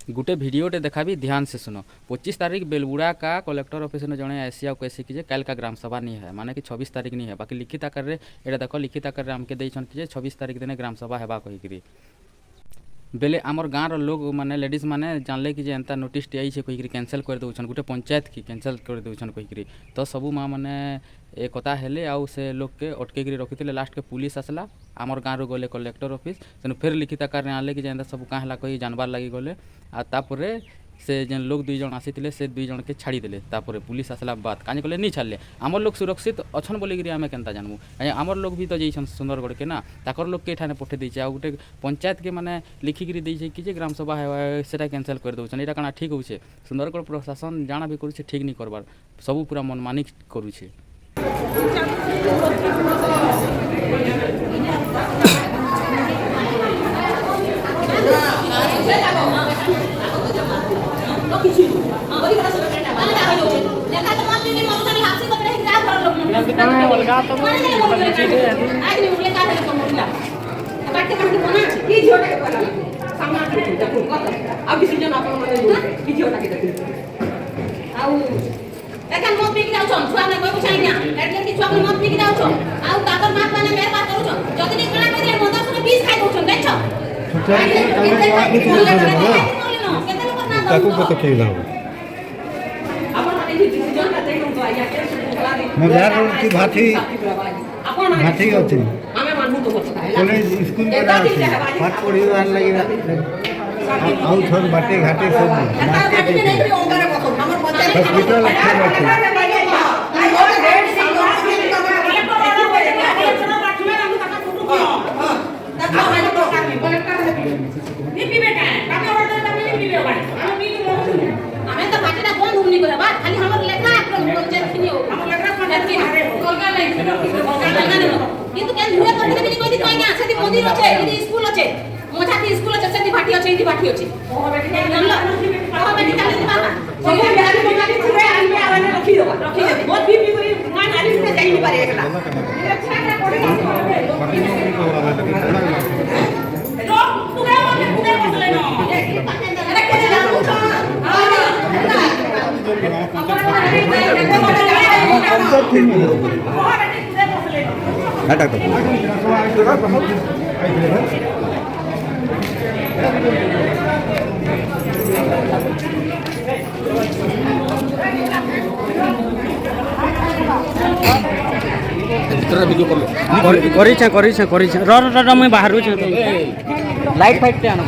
गोटे भिडियोटे देखाबी ध्यान से सुनो। 25 तारीख बेलबुड़ा का कलेक्टर ऑफिस में जड़े एसिया कैसे कि कल का ग्राम सभा नहीं है, माने कि 26 तारीख नहीं है, बाकी लिखित आकार रे एटा देख लिखित आकार रे आमके देछन कि 26 तारीख दिन ग्राम सभा हेबा कहिकरी बेले आमर गाँव लोग माने लेडीज माने जानले कि एंता नोटिस आई है कहीकि कैंसल कर दौन गोटे पंचायत की कैंसल कर दौन कहीकि तो सबू माँ मैंने एक कथा हेले आउ से लोग के अटके रखी लास्ट के पुलिस आसला आमर गाँव गले कलेक्टर ऑफिस तेणु फिर लिखित आकार आनले कि एंता सब क्या कही जानबार लगी गले आपर से जेन लोग 2 जन आसी से 2 जन के छाड़ी देले पुलिस आसला बात कानी कले नहीं छाड़ले आमर लोग सुरक्षित अच्छन बोलिकी आम केन्ता जानबू आमर लोग भी तो जाइछन सुंदरगढ़ के ना ताकर लोग के ठाने पठे देछे आ गोटे पंचायत के माने लिखिकी देछे कि ग्राम सभा है सेटा कैंसल कर दउछन एटा काना ठीक होछे सुंदरगढ़ प्रशासन जाना भी करूछे ठीक नहीं करबार सबू पूरा मनमानी करूछे। भाठी अच्छी कॉलेज स्कूल पाठ पढ़ार लगे आउ थर बाटे घाटे सब हॉस्पिटल কিন্তু কেন ঘুরে করতে দিবি কইদি কই না সেদি মন্দির আছে এদি স্কুল আছে মোছাতি স্কুল আছে সেদি ভাটি আছে এদি ভাটি আছে ও বেটি জানলা ও বেটি চালি দিবা না সেই বিহারি বিহারি ছুড়ে আনবে আওয়ানে রাখি দেবে বহুত বিপি কই না নারী উঠে যাই নি পারে একলা ছাড়া করে রোক পুরা বসলে না এটা কে জানো बाहर लाइट फाइट चला